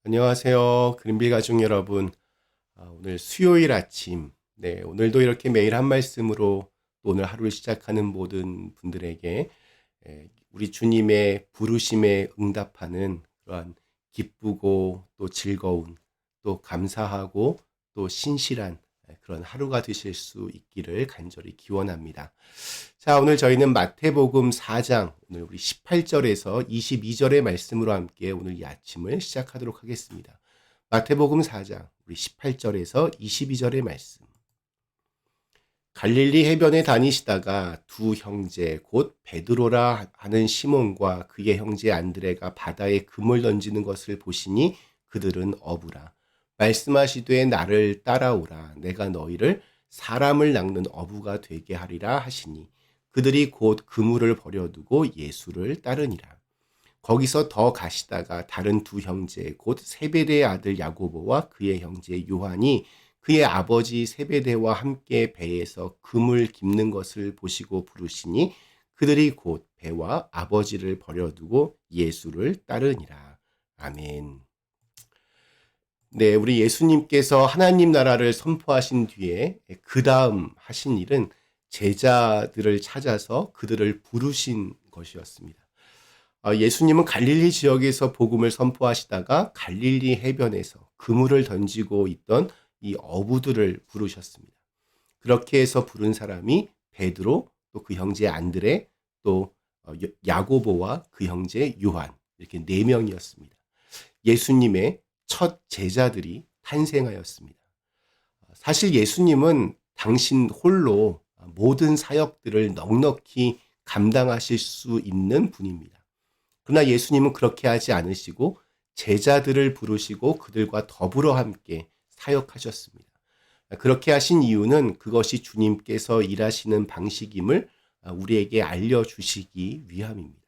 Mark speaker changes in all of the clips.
Speaker 1: 안녕하세요. 그린빌 가족 여러분. 오늘 수요일 아침, 오늘도 이렇게 매일 한 말씀으로 또 오늘 하루를 시작하는 모든 분들에게 우리 주님의 부르심에 응답하는 그러한 기쁘고 또 즐거운 또 감사하고 또 신실한 그런 하루가 되실 수 있기를 간절히 기원합니다. 자, 오늘 저희는 마태복음 4장, 오늘 우리 18절에서 22절의 말씀으로 함께 오늘 이 아침을 시작하도록 하겠습니다. 마태복음 4장, 우리 18절에서 22절의 말씀. 갈릴리 해변에 다니시다가 두 형제 곧 베드로라 하는 시몬과 그의 형제 안드레가 바다에 금을 던지는 것을 보시니 그들은 어부라. 말씀하시되 나를 따라오라. 내가 너희를 사람을 낚는 어부가 되게 하리라 하시니 그들이 곧 그물을 버려두고 예수를 따르니라. 거기서 더 가시다가 다른 두 형제 곧 세베대의 아들 야고보와 그의 형제 요한이 그의 아버지 세베대와 함께 배에서 금을 깁는 것을 보시고 부르시니 그들이 곧 배와 아버지를 버려두고 예수를 따르니라. 아멘. 네, 우리 예수님께서 하나님 나라를 선포하신 뒤에 그 다음 하신 일은 제자들을 찾아서 그들을 부르신 것이었습니다. 예수님은 갈릴리 지역에서 복음을 선포하시다가 갈릴리 해변에서 그물을 던지고 있던 이 어부들을 부르셨습니다. 그렇게 해서 부른 사람이 베드로, 또 그 형제 안드레, 또 야고보와 그 형제 요한, 이렇게 4명이었습니다. 예수님의 첫 제자들이 탄생하였습니다. 사실 예수님은 당신 홀로 모든 사역들을 넉넉히 감당하실 수 있는 분입니다. 그러나 예수님은 그렇게 하지 않으시고 제자들을 부르시고 그들과 더불어 함께 사역하셨습니다. 그렇게 하신 이유는 그것이 주님께서 일하시는 방식임을 우리에게 알려주시기 위함입니다.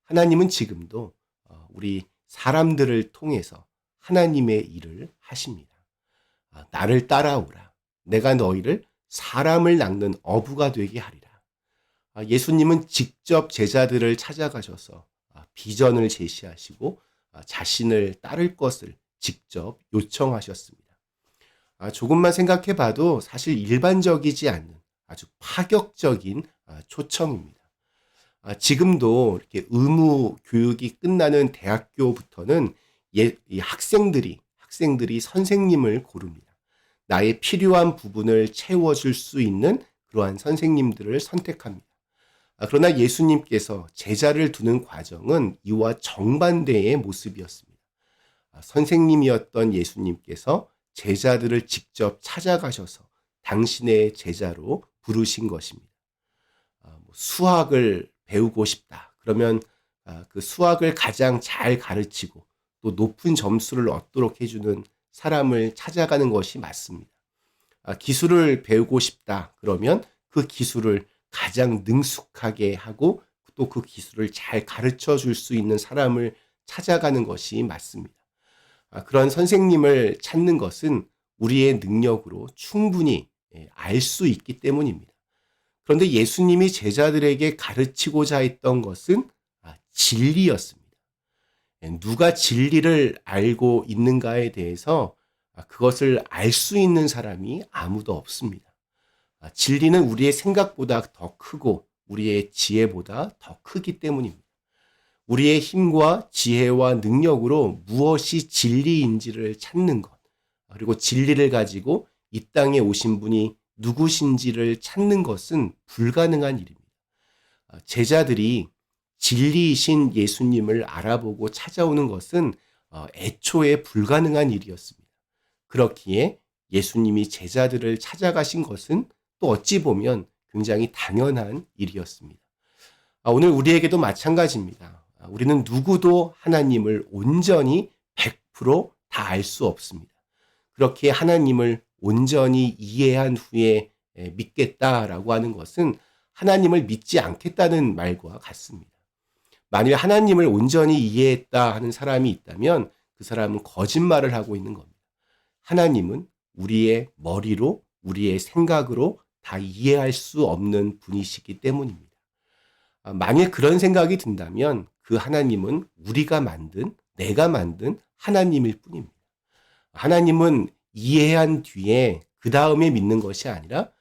Speaker 1: 하나님은 지금도 우리 사람들을 통해서 하나님의 일을 하십니다. 나를 따라오라. 내가 너희를 사람을 낚는 어부가 되게 하리라. 예수님은 직접 제자들을 찾아가셔서 비전을 제시하시고 자신을 따를 것을 직접 요청하셨습니다. 조금만 생각해 봐도 사실 일반적이지 않는 아주 파격적인 초청입니다. 지금도 이렇게 의무 교육이 끝나는 대학교부터는 이 학생들이 선생님을 고릅니다. 나의 필요한 부분을 채워줄 수 있는 그러한 선생님들을 선택합니다. 그러나 예수님께서 제자를 두는 과정은 이와 정반대의 모습이었습니다. 선생님이었던 예수님께서 제자들을 직접 찾아가셔서 당신의 제자로 부르신 것입니다. 수학을 배우고 싶다. 그러면 그 수학을 가장 잘 가르치고 또 높은 점수를 얻도록 해주는 사람을 찾아가는 것이 맞습니다. 기술을 배우고 싶다. 그러면 그 기술을 가장 능숙하게 하고 또 그 기술을 잘 가르쳐 줄 수 있는 사람을 찾아가는 것이 맞습니다. 그런 선생님을 찾는 것은 우리의 능력으로 충분히 알 수 있기 때문입니다. 그런데 예수님이 제자들에게 가르치고자 했던 것은 진리였습니다. 누가 진리를 알고 있는가에 대해서 그것을 알 수 있는 사람이 아무도 없습니다. 진리는 우리의 생각보다 더 크고 우리의 지혜보다 더 크기 때문입니다. 우리의 힘과 지혜와 능력으로 무엇이 진리인지를 찾는 것, 그리고 진리를 가지고 이 땅에 오신 분이 누구신지를 찾는 것은 불가능한 일입니다. 제자들이 진리이신 예수님을 알아보고 찾아오는 것은 애초에 불가능한 일이었습니다. 그렇기에 예수님이 제자들을 찾아가신 것은 또 어찌 보면 굉장히 당연한 일이었습니다. 오늘 우리에게도 마찬가지입니다. 우리는 누구도 하나님을 온전히 100%다 알 수 없습니다. 그렇게 하나님을 온전히 이해한 후에 믿겠다라고 하는 것은 하나님을 믿지 않겠다는 말과 같습니다. 만일 하나님을 온전히 이해했다 하는 사람이 있다면 그 사람은 거짓말을 하고 있는 겁니다. 하나님은 우리의 머리로, 우리의 생각으로 다 이해할 수 없는 분이시기 때문입니다. 만일 그런 생각이 든다면 그 하나님은 우리가 만든 내가 만든 하나님일 뿐입니다. 하나님은 이해한 뒤에 그 다음에 믿는 것이 아니라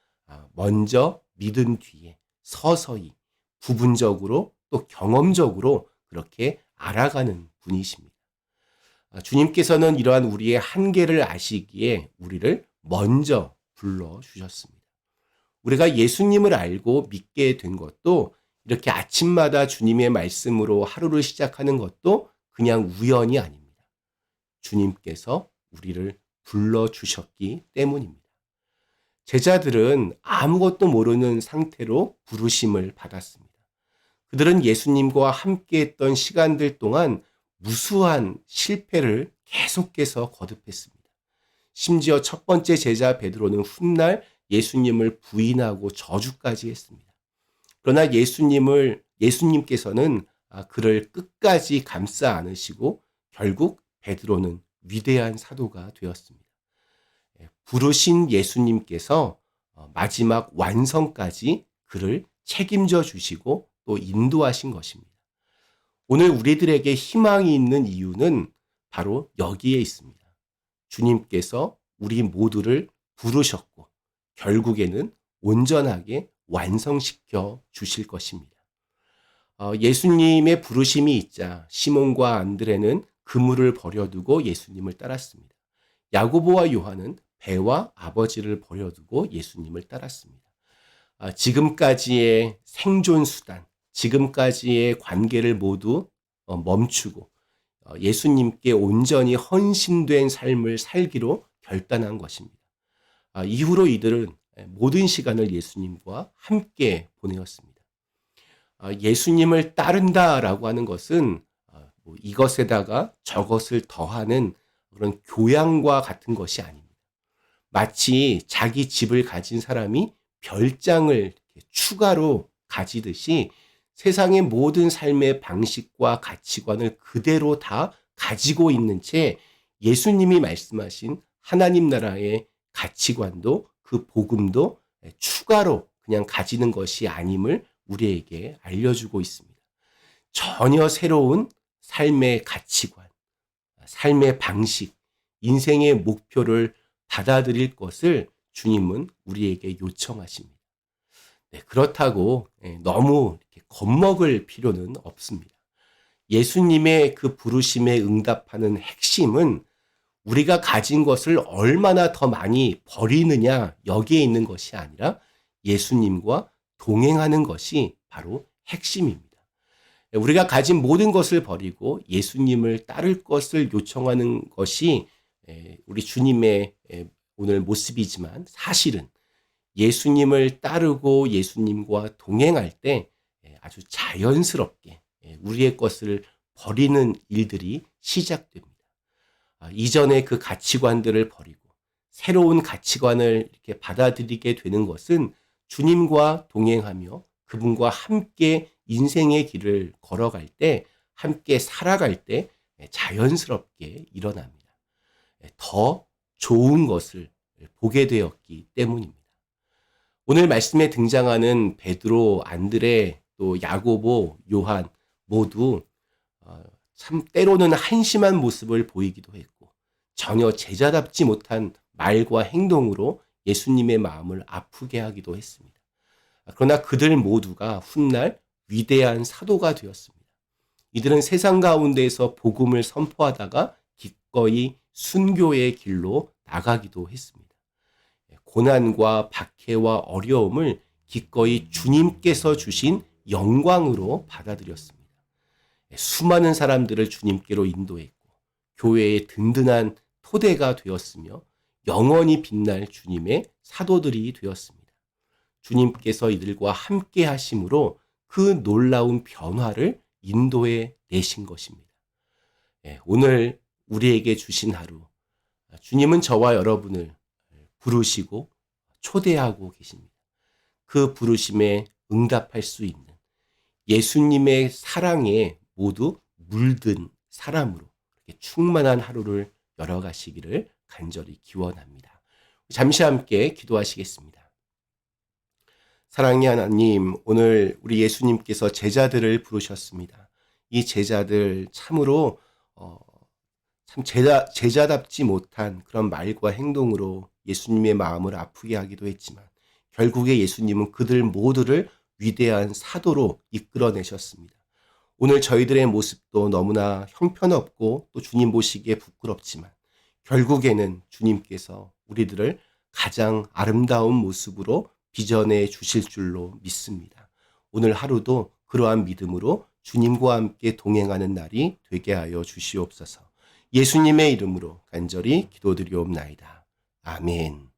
Speaker 1: 먼저 믿은 뒤에 서서히 부분적으로 또 경험적으로 그렇게 알아가는 분이십니다. 주님께서는 이러한 우리의 한계를 아시기에 우리를 먼저 불러주셨습니다. 우리가 예수님을 알고 믿게 된 것도 이렇게 아침마다 주님의 말씀으로 하루를 시작하는 것도 그냥 우연이 아닙니다. 주님께서 우리를 불러주셨기 때문입니다. 제자들은 아무것도 모르는 상태로 부르심을 받았습니다. 그들은 예수님과 함께했던 시간들 동안 무수한 실패를 계속해서 거듭했습니다. 심지어 첫 번째 제자 베드로는 훗날 예수님을 부인하고 저주까지 했습니다. 그러나 예수님께서는 그를 끝까지 감싸 안으시고 결국 베드로는 위대한 사도가 되었습니다. 부르신 예수님께서 마지막 완성까지 그를 책임져 주시고 또 인도하신 것입니다. 오늘 우리들에게 희망이 있는 이유는 바로 여기에 있습니다. 주님께서 우리 모두를 부르셨고 결국에는 온전하게 완성시켜 주실 것입니다. 예수님의 부르심이 있자 시몬과 안드레는 그물을 버려두고 예수님을 따랐습니다. 야고보와 요한은 배와 아버지를 버려두고 예수님을 따랐습니다. 지금까지의 생존 수단, 지금까지의 관계를 모두 멈추고 예수님께 온전히 헌신된 삶을 살기로 결단한 것입니다. 이후로 이들은 모든 시간을 예수님과 함께 보내었습니다. 예수님을 따른다라고 하는 것은 이것에다가 저것을 더하는 그런 교양과 같은 것이 아닙니다. 마치 자기 집을 가진 사람이 별장을 추가로 가지듯이 세상의 모든 삶의 방식과 가치관을 그대로 다 가지고 있는 채 예수님이 말씀하신 하나님 나라의 가치관도 그 복음도 추가로 그냥 가지는 것이 아님을 우리에게 알려주고 있습니다. 전혀 새로운 삶의 가치관, 삶의 방식, 인생의 목표를 받아들일 것을 주님은 우리에게 요청하십니다. 그렇다고 너무 이렇게 겁먹을 필요는 없습니다. 예수님의 그 부르심에 응답하는 핵심은 우리가 가진 것을 얼마나 더 많이 버리느냐 여기에 있는 것이 아니라 예수님과 동행하는 것이 바로 핵심입니다. 우리가 가진 모든 것을 버리고 예수님을 따를 것을 요청하는 것이 우리 주님의 오늘 모습이지만 사실은 예수님을 따르고 예수님과 동행할 때 아주 자연스럽게 우리의 것을 버리는 일들이 시작됩니다. 이전의 그 가치관들을 버리고 새로운 가치관을 이렇게 받아들이게 되는 것은 주님과 동행하며 그분과 함께 인생의 길을 걸어갈 때, 함께 살아갈 때 자연스럽게 일어납니다. 더 좋은 것을 보게 되었기 때문입니다. 오늘 말씀에 등장하는 베드로, 안드레, 또 야고보, 요한 모두 참 때로는 한심한 모습을 보이기도 했고 전혀 제자답지 못한 말과 행동으로 예수님의 마음을 아프게 하기도 했습니다. 그러나 그들 모두가 훗날 위대한 사도가 되었습니다. 이들은 세상 가운데에서 복음을 선포하다가 기꺼이 순교의 길로 나가기도 했습니다. 고난과 박해와 어려움을 기꺼이 주님께서 주신 영광으로 받아들였습니다. 수많은 사람들을 주님께로 인도했고 교회의 든든한 토대가 되었으며 영원히 빛날 주님의 사도들이 되었습니다. 주님께서 이들과 함께 하심으로 그 놀라운 변화를 인도해 내신 것입니다. 오늘 우리에게 주신 하루, 주님은 저와 여러분을 부르시고 초대하고 계십니다. 그 부르심에 응답할 수 있는 예수님의 사랑에 모두 물든 사람으로 충만한 하루를 열어가시기를 간절히 기원합니다. 잠시 함께 기도하시겠습니다. 사랑의 하나님, 오늘 우리 예수님께서 제자들을 부르셨습니다. 이 제자들 참으로 참 제자답지 못한 그런 말과 행동으로 예수님의 마음을 아프게 하기도 했지만 결국에 예수님은 그들 모두를 위대한 사도로 이끌어내셨습니다. 오늘 저희들의 모습도 너무나 형편없고 또 주님 보시기에 부끄럽지만 결국에는 주님께서 우리들을 가장 아름다운 모습으로 빚어내 주실 줄로 믿습니다. 오늘 하루도 그러한 믿음으로 주님과 함께 동행하는 날이 되게 하여 주시옵소서. 예수님의 이름으로 간절히 기도드리옵나이다. 아멘.